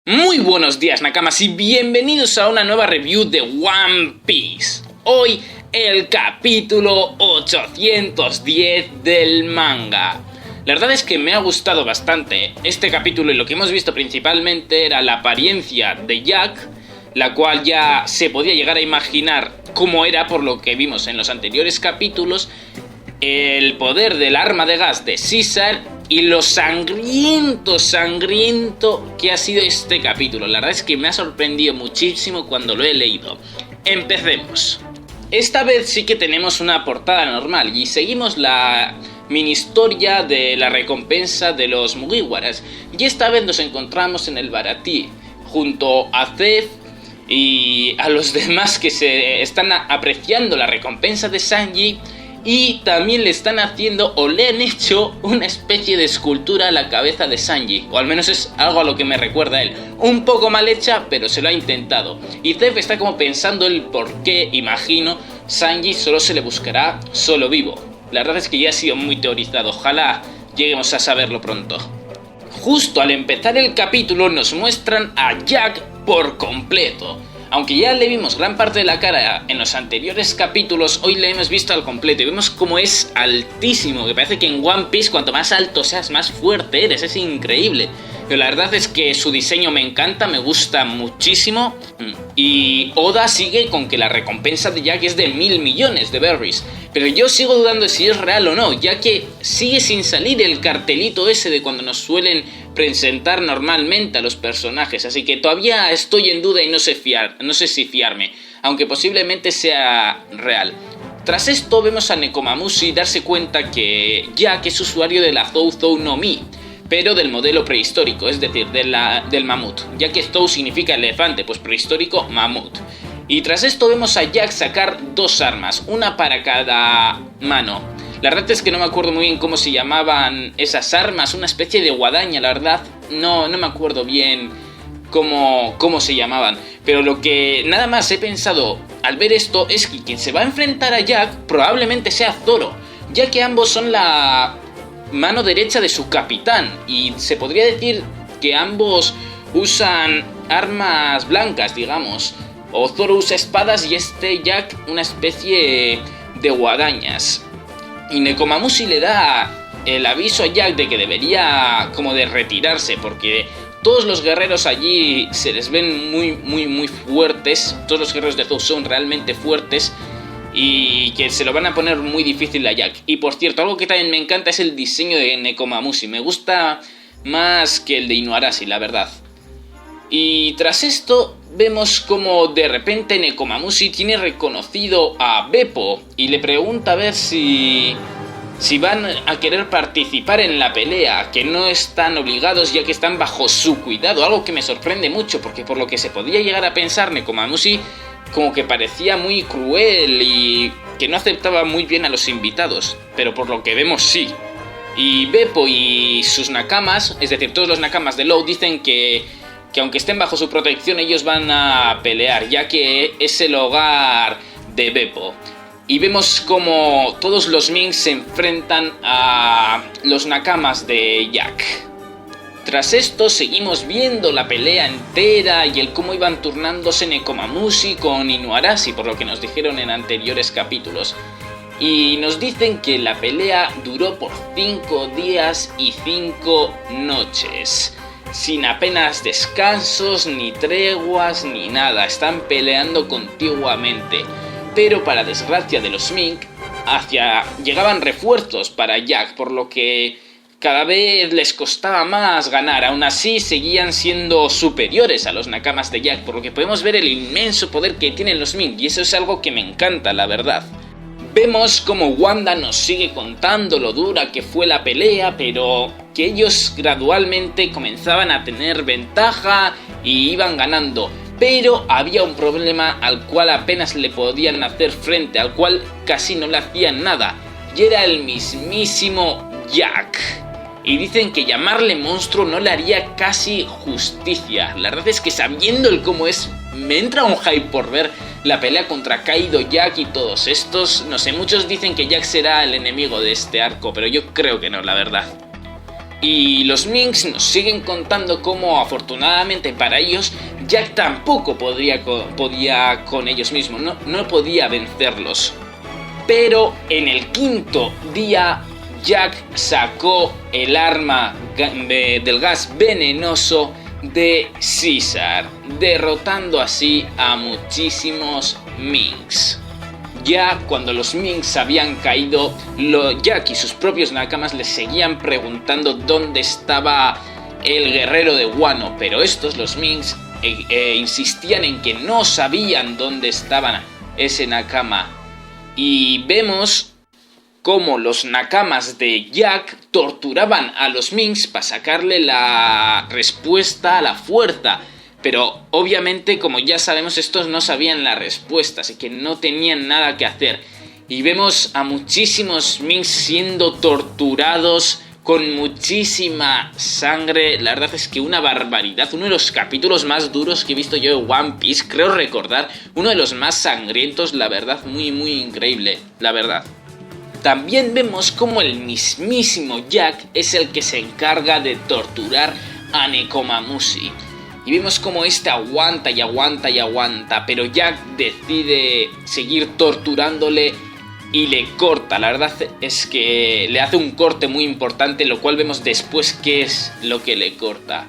Muy buenos días, Nakamas, y bienvenidos a una nueva review de One Piece. Hoy el capítulo 810 del manga. La verdad es que me ha gustado bastante este capítulo, y lo que hemos visto principalmente era la apariencia de Jack, la cual ya se podía llegar a imaginar cómo era por lo que vimos en los anteriores capítulos, el poder del arma de gas de Caesar y lo sangriento que ha sido este capítulo. La verdad es que me ha sorprendido muchísimo cuando lo he leído. Empecemos. Esta vez sí que tenemos una portada normal y seguimos la mini historia de la recompensa de los Mugiwaras. Y esta vez nos encontramos en el Baratie junto a Zeff y a los demás que se están apreciando la recompensa de Sanji. Y también le están haciendo, o le han hecho, una especie de escultura a la cabeza de Sanji. O al menos es algo a lo que me recuerda a él. Un poco mal hecha, pero se lo ha intentado. Y Zeff está como pensando el por qué, imagino, Sanji solo se le buscará solo vivo. La verdad es que ya ha sido muy teorizado. Ojalá lleguemos a saberlo pronto. Justo al empezar el capítulo nos muestran a Jack por completo. Aunque ya le vimos gran parte de la cara en los anteriores capítulos, hoy le hemos visto al completo y vemos cómo es altísimo, que parece que en One Piece cuanto más alto seas, más fuerte eres, es increíble. Pero la verdad es que su diseño me encanta, me gusta muchísimo. Y Oda sigue con que la recompensa de Jack es de 1.000 millones de berries. Pero yo sigo dudando de si es real o no, ya que sigue sin salir el cartelito ese de cuando nos suelen presentar normalmente a los personajes. Así que todavía estoy en duda y no sé si fiarme, aunque posiblemente sea real. Tras esto vemos a Nekomamushi darse cuenta que Jack es usuario de la Zou Zou no Mi, pero del modelo prehistórico, es decir, del mamut, ya que Zou significa elefante, pues prehistórico, mamut. Y tras esto vemos a Jack sacar dos armas, una para cada mano. La verdad es que no me acuerdo muy bien cómo se llamaban esas armas, una especie de guadaña, la verdad, no me acuerdo bien cómo se llamaban. Pero lo que nada más he pensado al ver esto es que quien se va a enfrentar a Jack probablemente sea Zoro, ya que ambos son la mano derecha de su capitán, y se podría decir que ambos usan armas blancas, digamos. O Zoro usa espadas y este Jack una especie de guadañas. Y Nekomamushi le da el aviso a Jack de que debería como de retirarse, porque todos los guerreros allí se les ven muy fuertes. Todos los guerreros de Zou son realmente fuertes y que se lo van a poner muy difícil a Jack. Y por cierto, algo que también me encanta es el diseño de Nekomamushi. Me gusta más que el de Inuarashi, la verdad. Y tras esto vemos como de repente Nekomamushi tiene reconocido a Beppo y le pregunta a ver si van a querer participar en la pelea, que no están obligados ya que están bajo su cuidado. Algo que me sorprende mucho, porque por lo que se podía llegar a pensar, Nekomamushi como que parecía muy cruel y que no aceptaba muy bien a los invitados, pero por lo que vemos sí. Y Beppo y sus nakamas, es decir, todos los nakamas de Law, dicen que aunque estén bajo su protección ellos van a pelear, ya que es el hogar de Beppo. Y vemos como todos los Mink se enfrentan a los nakamas de Jack. Tras esto seguimos viendo la pelea entera y el cómo iban turnándose Nekomamushi con Inuarashi, por lo que nos dijeron en anteriores capítulos. Y nos dicen que la pelea duró por 5 días y 5 noches. Sin apenas descansos, ni treguas, ni nada. Están peleando continuamente. Pero para desgracia de los Mink, llegaban refuerzos para Jack, por lo que cada vez les costaba más ganar. Aún así seguían siendo superiores a los nakamas de Jack, por lo que podemos ver el inmenso poder que tienen los Mink, y eso es algo que me encanta, la verdad. Vemos como Wanda nos sigue contando lo dura que fue la pelea, pero que ellos gradualmente comenzaban a tener ventaja y iban ganando. Pero había un problema al cual apenas le podían hacer frente, al cual casi no le hacían nada, y era el mismísimo Jack. Y dicen que llamarle monstruo no le haría casi justicia. La verdad es que sabiendo el cómo es, me entra un hype por ver la pelea contra Kaido, Jack y todos estos. No sé, muchos dicen que Jack será el enemigo de este arco, pero yo creo que no, la verdad. Y los Minks nos siguen contando cómo, afortunadamente para ellos, Jack tampoco podía con ellos mismos, no podía vencerlos. Pero en el quinto día, Jack sacó el arma del gas venenoso de Caesar, derrotando así a muchísimos Minks. Ya cuando los Minks habían caído, Jack y sus propios nakamas les seguían preguntando dónde estaba el guerrero de Wano, pero los Minks, insistían en que no sabían dónde estaban ese nakama. Y vemos cómo los nakamas de Jack torturaban a los Minks para sacarle la respuesta a la fuerza. Pero obviamente, como ya sabemos, estos no sabían la respuesta, así que no tenían nada que hacer. Y vemos a muchísimos Minks siendo torturados con muchísima sangre. La verdad es que una barbaridad. Uno de los capítulos más duros que he visto yo de One Piece, creo recordar. Uno de los más sangrientos, la verdad, muy increíble, la verdad. También vemos como el mismísimo Jack es el que se encarga de torturar a Nekomamushi. Y vemos como este aguanta y aguanta y aguanta, pero Jack decide seguir torturándole y le corta. La verdad es que le hace un corte muy importante, lo cual vemos después qué es lo que le corta.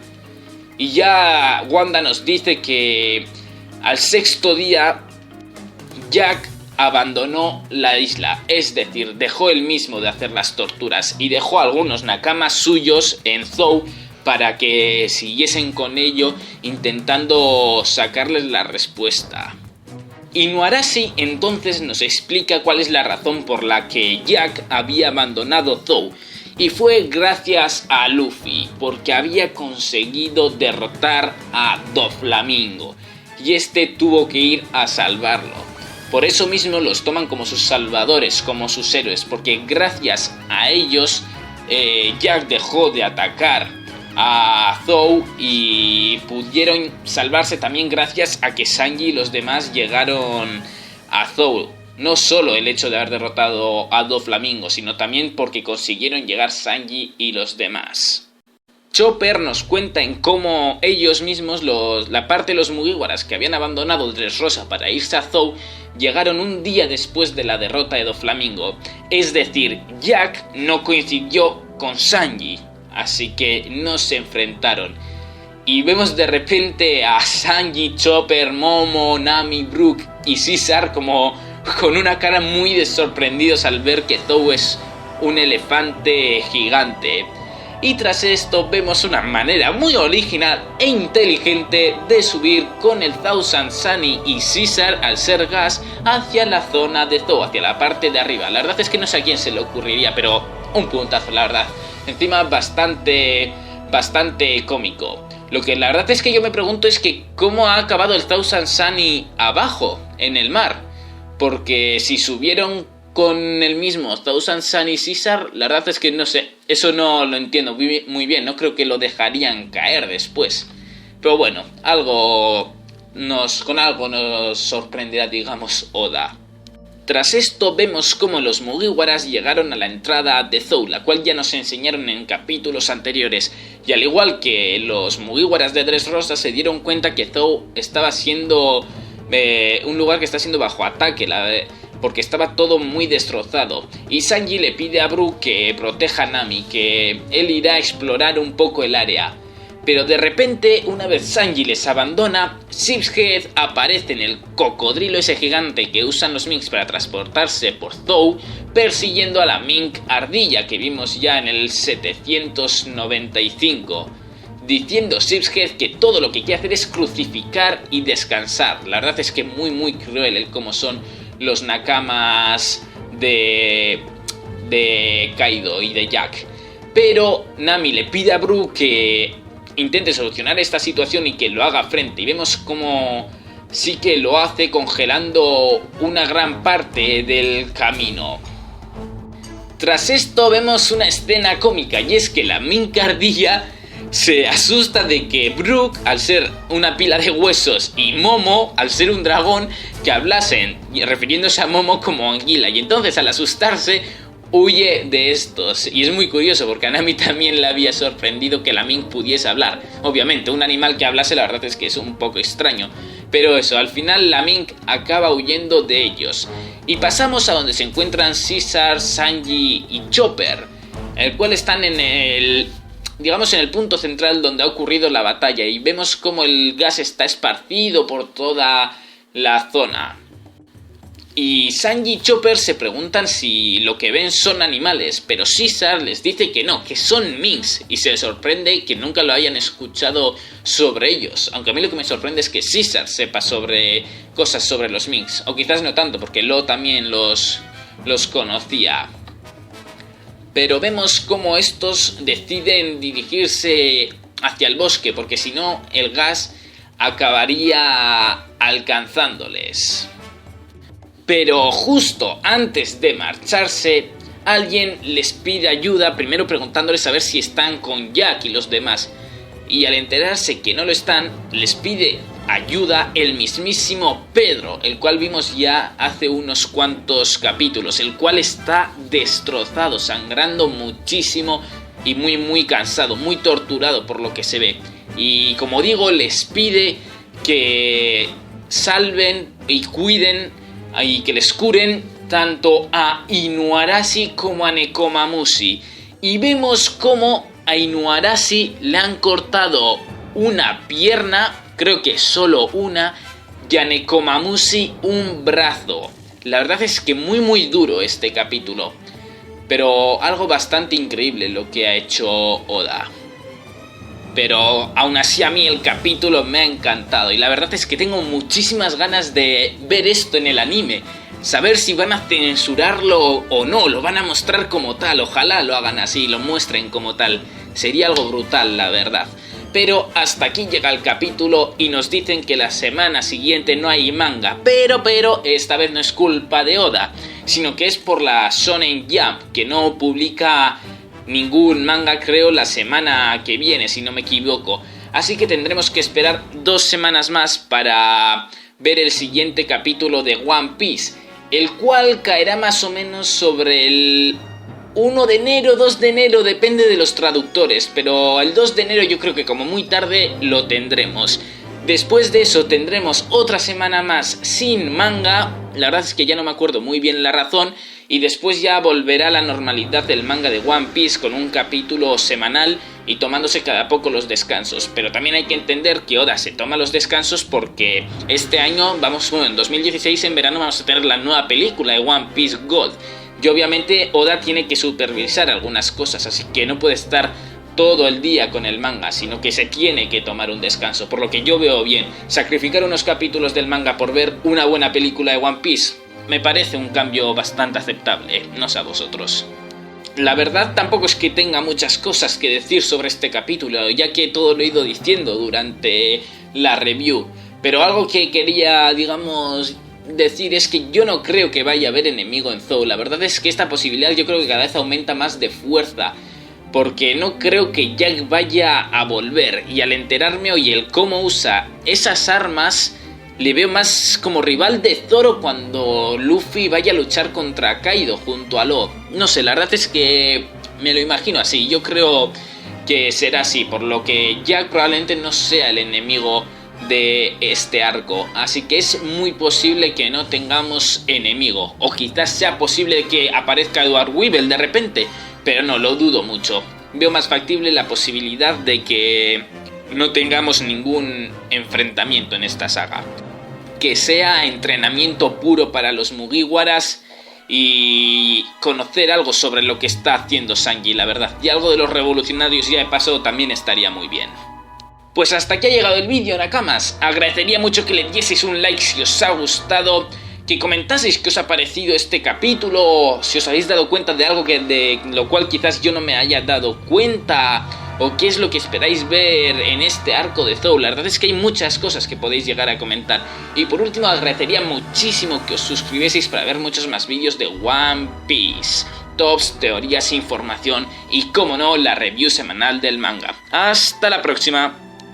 Y ya Wanda nos dice que al sexto día Jack abandonó la isla, es decir, dejó él mismo de hacer las torturas y dejó a algunos nakamas suyos en Zou para que siguiesen con ello intentando sacarles la respuesta. Inuarashi entonces nos explica cuál es la razón por la que Jack había abandonado Zou, y fue gracias a Luffy, porque había conseguido derrotar a Doflamingo y este tuvo que ir a salvarlo. Por eso mismo los toman como sus salvadores, como sus héroes, porque gracias a ellos Jack dejó de atacar a Zou y pudieron salvarse también gracias a que Sanji y los demás llegaron a Zou. No solo el hecho de haber derrotado a Doflamingo, sino también porque consiguieron llegar Sanji y los demás. Chopper nos cuenta en cómo ellos mismos, la parte de los Mugiwaras que habían abandonado Dressrosa para irse a Zou, llegaron un día después de la derrota de Doflamingo. Es decir, Jack no coincidió con Sanji, así que no se enfrentaron. Y vemos de repente a Sanji, Chopper, Momo, Nami, Brook y Caesar como con una cara muy de sorprendidos al ver que Zou es un elefante gigante. Y tras esto vemos una manera muy original e inteligente de subir con el Thousand Sunny y Caesar al ser gas hacia la zona de Zou, hacia la parte de arriba. La verdad es que no sé a quién se le ocurriría, pero un puntazo, la verdad. Encima bastante cómico. Lo que la verdad es que yo me pregunto es que cómo ha acabado el Thousand Sunny abajo, en el mar. Porque si subieron con el mismo Thousand Sunny y Caesar, la verdad es que no sé, eso no lo entiendo muy bien, no creo que lo dejarían caer después. Pero bueno, con algo nos sorprenderá, digamos, Oda. Tras esto vemos cómo los Mugiwaras llegaron a la entrada de Zou, la cual ya nos enseñaron en capítulos anteriores, y al igual que los Mugiwaras de Dressrosa se dieron cuenta que Zou estaba siendo un lugar que está siendo bajo ataque, porque estaba todo muy destrozado, y Sanji le pide a Brook que proteja a Nami, que él irá a explorar un poco el área. Pero de repente, una vez Sanji les abandona, Sheepshead aparece en el cocodrilo ese gigante que usan los Minks para transportarse por Zou, persiguiendo a la Mink ardilla que vimos ya en el 795, diciendo Sheepshead que todo lo que quiere hacer es crucificar y descansar. La verdad es que muy cruel como son los nakamas de Kaido y de Jack. Pero Nami le pide a Brook que intente solucionar esta situación y que lo haga frente, y vemos cómo sí que lo hace congelando una gran parte del camino. Tras esto vemos una escena cómica, y es que la Mink ardilla se asusta de que Brook, al ser una pila de huesos, y Momo, al ser un dragón, que hablasen refiriéndose a Momo como anguila, y entonces al asustarse huye de estos. Y es muy curioso porque a Nami también le había sorprendido que la Mink pudiese hablar. Obviamente, un animal que hablase la verdad es que es un poco extraño. Pero eso, al final la Mink acaba huyendo de ellos. Y pasamos a donde se encuentran Caesar, Sanji y Chopper, el cual están en el punto central donde ha ocurrido la batalla. Y vemos como el gas está esparcido por toda la zona. Y Sanji y Chopper se preguntan si lo que ven son animales, pero Caesar les dice que no, que son minks, y se les sorprende que nunca lo hayan escuchado sobre ellos. Aunque a mí lo que me sorprende es que Caesar sepa sobre cosas sobre los minks, o quizás no tanto, porque Lo también los conocía. Pero vemos cómo estos deciden dirigirse hacia el bosque, porque si no el gas acabaría alcanzándoles. Pero justo antes de marcharse, alguien les pide ayuda, primero preguntándoles a ver si están con Jack y los demás. Y al enterarse que no lo están, les pide ayuda el mismísimo Pedro, el cual vimos ya hace unos cuantos capítulos, el cual está destrozado, sangrando muchísimo y muy cansado, muy torturado por lo que se ve. Y como digo, les pide que salven y cuiden y que les curen tanto a Inuarashi como a Nekomamushi. Y vemos cómo a Inuarashi le han cortado una pierna, creo que solo una, y a Nekomamushi un brazo. La verdad es que muy duro este capítulo, pero algo bastante increíble lo que ha hecho Oda. Pero aún así a mí el capítulo me ha encantado y la verdad es que tengo muchísimas ganas de ver esto en el anime. Saber si van a censurarlo o no, lo van a mostrar como tal, ojalá lo hagan así, lo muestren como tal. Sería algo brutal, la verdad. Pero hasta aquí llega el capítulo y nos dicen que la semana siguiente no hay manga. Pero esta vez no es culpa de Oda, sino que es por la Shonen Jump, que no publica ningún manga, creo, la semana que viene, si no me equivoco. Así que tendremos que esperar 2 semanas más para ver el siguiente capítulo de One Piece, el cual caerá más o menos sobre el 1 de enero, 2 de enero, depende de los traductores, pero el 2 de enero yo creo que como muy tarde lo tendremos. Después de eso tendremos otra semana más sin manga, la verdad es que ya no me acuerdo muy bien la razón, y después ya volverá a la normalidad del manga de One Piece con un capítulo semanal y tomándose cada poco los descansos. Pero también hay que entender que Oda se toma los descansos porque este año, en 2016 en verano vamos a tener la nueva película de One Piece Gold. Y obviamente Oda tiene que supervisar algunas cosas, así que no puede estar todo el día con el manga, sino que se tiene que tomar un descanso, por lo que yo veo bien sacrificar unos capítulos del manga por ver una buena película de One Piece. Me parece un cambio bastante aceptable, no sé a vosotros. La verdad tampoco es que tenga muchas cosas que decir sobre este capítulo, ya que todo lo he ido diciendo durante la review, pero algo que quería, decir es que yo no creo que vaya a haber enemigo en Zou. La verdad es que esta posibilidad yo creo que cada vez aumenta más de fuerza, porque no creo que Jack vaya a volver, y al enterarme hoy el cómo usa esas armas, le veo más como rival de Zoro cuando Luffy vaya a luchar contra Kaido junto a Law. No sé, la verdad es que me lo imagino así, yo creo que será así, por lo que Jack probablemente no sea el enemigo de este arco, así que es muy posible que no tengamos enemigo, o quizás sea posible que aparezca Edward Weevil de repente, pero no, lo dudo mucho. Veo más factible la posibilidad de que no tengamos ningún enfrentamiento en esta saga, que sea entrenamiento puro para los Mugiwaras y conocer algo sobre lo que está haciendo Sanji, la verdad, y algo de los revolucionarios ya de paso también estaría muy bien. Pues hasta aquí ha llegado el vídeo, Nakamas. Agradecería mucho que le dieseis un like si os ha gustado, que comentaseis qué os ha parecido este capítulo, si os habéis dado cuenta de algo de lo cual quizás yo no me haya dado cuenta, o qué es lo que esperáis ver en este arco de Zou. La verdad es que hay muchas cosas que podéis llegar a comentar. Y por último, agradecería muchísimo que os suscribieseis para ver muchos más vídeos de One Piece, tops, teorías, información y, como no, la review semanal del manga. Hasta la próxima.